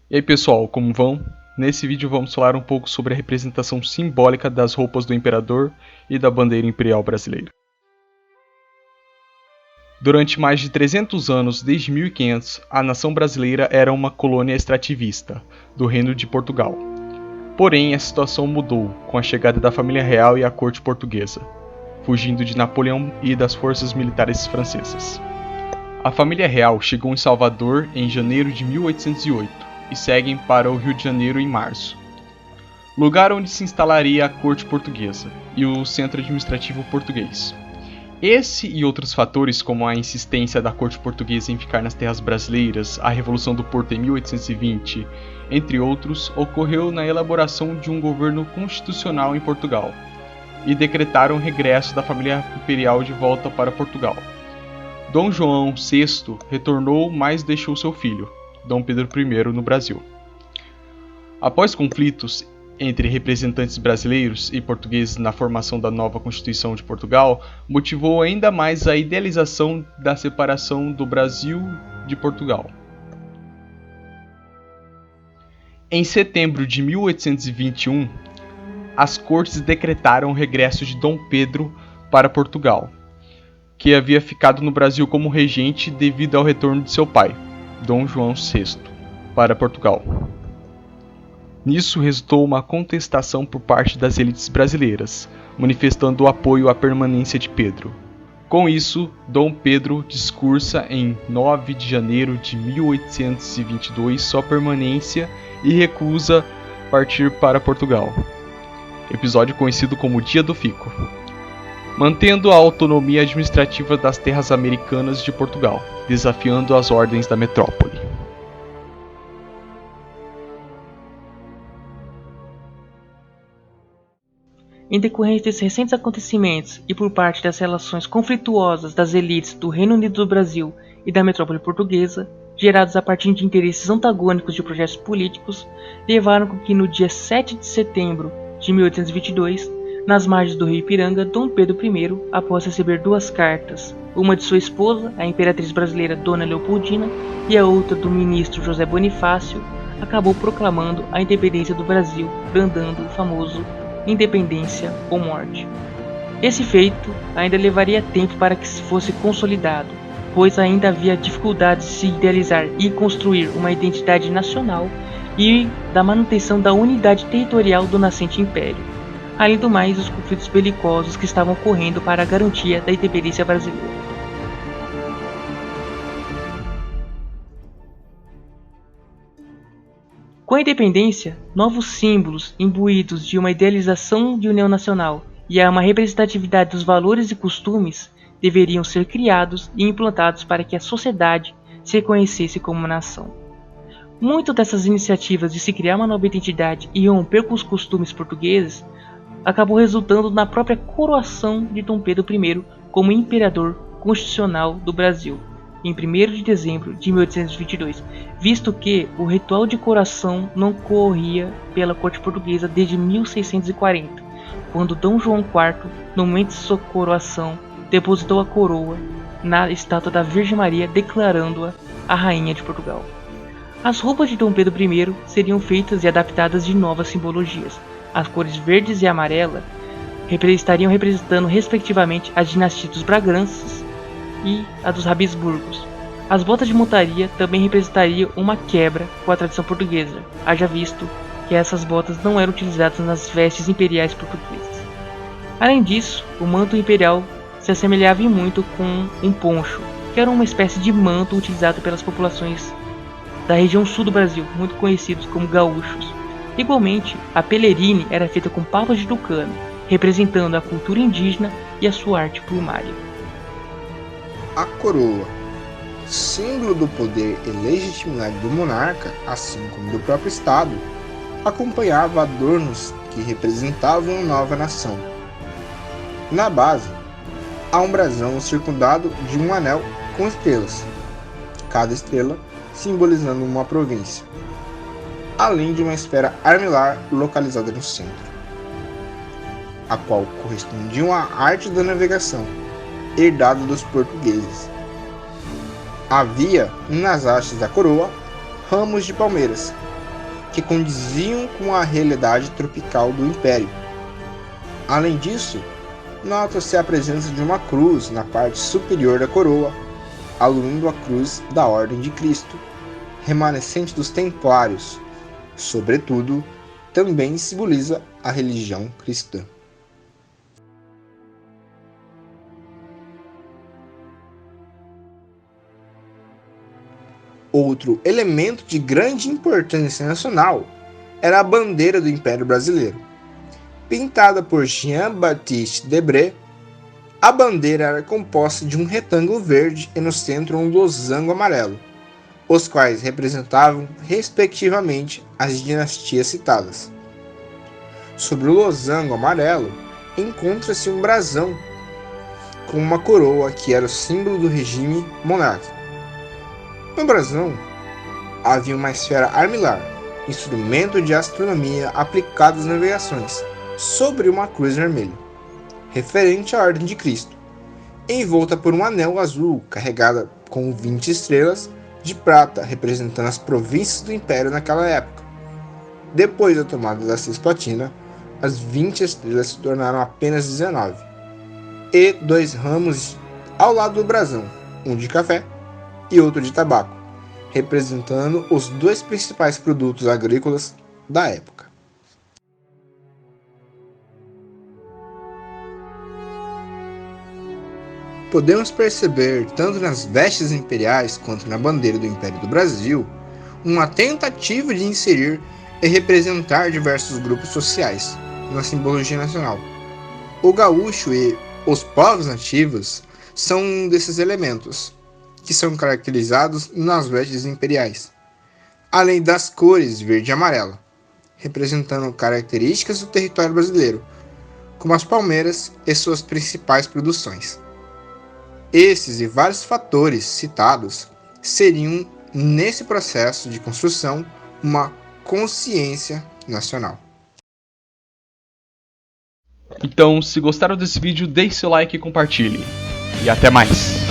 E aí pessoal, como vão? Nesse vídeo vamos falar um pouco sobre a representação simbólica das roupas do imperador e da bandeira imperial brasileira. Durante mais de 300 anos, desde 1500, a nação brasileira era uma colônia extrativista do Reino de Portugal. Porém, a situação mudou com a chegada da família real e a corte portuguesa, fugindo de Napoleão e das forças militares francesas. A família real chegou em Salvador em janeiro de 1808 e seguem para o Rio de Janeiro em março, lugar onde se instalaria a corte portuguesa e o centro administrativo português. Esse e outros fatores, como a insistência da corte portuguesa em ficar nas terras brasileiras, a Revolução do Porto em 1820, entre outros, ocorreu na elaboração de um governo constitucional em Portugal e decretaram o regresso da família imperial de volta para Portugal. Dom João VI retornou, mas deixou seu filho, Dom Pedro I, no Brasil. Após conflitos entre representantes brasileiros e portugueses na formação da nova Constituição de Portugal, motivou ainda mais a idealização da separação do Brasil de Portugal. Em setembro de 1821, as cortes decretaram o regresso de Dom Pedro para Portugal, que havia ficado no Brasil como regente devido ao retorno de seu pai, Dom João VI, para Portugal. Nisso resultou uma contestação por parte das elites brasileiras, manifestando o apoio à permanência de Pedro. Com isso, Dom Pedro discursa em 9 de janeiro de 1822 sua permanência e recusa partir para Portugal. Episódio conhecido como Dia do Fico. Mantendo a autonomia administrativa das terras americanas de Portugal, desafiando as ordens da metrópole. Em decorrência desses recentes acontecimentos e por parte das relações conflituosas das elites do Reino Unido do Brasil e da metrópole portuguesa, gerados a partir de interesses antagônicos de projetos políticos, levaram com que no dia 7 de setembro de 1822, nas margens do rio Ipiranga, Dom Pedro I, após receber duas cartas, uma de sua esposa, a imperatriz brasileira Dona Leopoldina, e a outra do ministro José Bonifácio, acabou proclamando a independência do Brasil, brandando o famoso Independência ou Morte. Esse feito ainda levaria tempo para que fosse consolidado, pois ainda havia dificuldades de se idealizar e construir uma identidade nacional e da manutenção da unidade territorial do nascente império. Além do mais, os conflitos belicosos que estavam ocorrendo para a garantia da independência brasileira. Com a independência, novos símbolos imbuídos de uma idealização de união nacional e a uma representatividade dos valores e costumes deveriam ser criados e implantados para que a sociedade se reconhecesse como nação. Muitas dessas iniciativas de se criar uma nova identidade e romper com os costumes portugueses acabou resultando na própria coroação de Dom Pedro I como imperador constitucional do Brasil, em 1º de dezembro de 1822, visto que o ritual de coroação não ocorria pela corte portuguesa desde 1640, quando Dom João IV, no momento de sua coroação, depositou a coroa na estátua da Virgem Maria, declarando-a a Rainha de Portugal. As roupas de Dom Pedro I seriam feitas e adaptadas de novas simbologias. As cores verdes e amarela estariam representando respectivamente as dinastias dos Braganças e a dos Habsburgos. As botas de montaria também representariam uma quebra com a tradição portuguesa, haja visto que essas botas não eram utilizadas nas vestes imperiais portuguesas. Além disso, o manto imperial se assemelhava em muito com um poncho, que era uma espécie de manto utilizado pelas populações da região sul do Brasil, muito conhecidos como gaúchos. Igualmente, a pelerine era feita com papas de tucano, representando a cultura indígena e a sua arte plumária. A coroa, símbolo do poder e legitimidade do monarca, assim como do próprio Estado, acompanhava adornos que representavam a nova nação. Na base, há um brasão circundado de um anel com estrelas, cada estrela simbolizando uma província, além de uma esfera armilar localizada no centro, a qual correspondia a uma arte da navegação, herdada dos portugueses. Havia, nas hastes da coroa, ramos de palmeiras, que condiziam com a realidade tropical do Império. Além disso, nota-se a presença de uma cruz na parte superior da coroa, aluindo a cruz da Ordem de Cristo, remanescente dos Templários. Sobretudo, também simboliza a religião cristã. Outro elemento de grande importância nacional era a bandeira do Império Brasileiro. Pintada por Jean-Baptiste Debré, a bandeira era composta de um retângulo verde e no centro um losango amarelo, os quais representavam, respectivamente, as dinastias citadas. Sobre o losango amarelo encontra-se um brasão com uma coroa que era o símbolo do regime monárquico. No brasão havia uma esfera armilar, instrumento de astronomia aplicado às navegações, sobre uma cruz vermelha, referente à Ordem de Cristo, envolta por um anel azul carregada com 20 estrelas de prata representando as províncias do Império naquela época. Depois da tomada da Cisplatina, as 20 estrelas se tornaram apenas 19, e 2 ramos ao lado do brasão, um de café e outro de tabaco, representando os 2 principais produtos agrícolas da época. Podemos perceber, tanto nas vestes imperiais quanto na bandeira do Império do Brasil, uma tentativa de inserir e representar diversos grupos sociais na simbologia nacional. O gaúcho e os povos nativos são um desses elementos, que são caracterizados nas vestes imperiais, além das cores verde e amarela, representando características do território brasileiro, como as palmeiras e suas principais produções. Esses e vários fatores citados seriam, nesse processo de construção, uma consciência nacional. Então, se gostaram desse vídeo, deixe seu like e compartilhe. E até mais!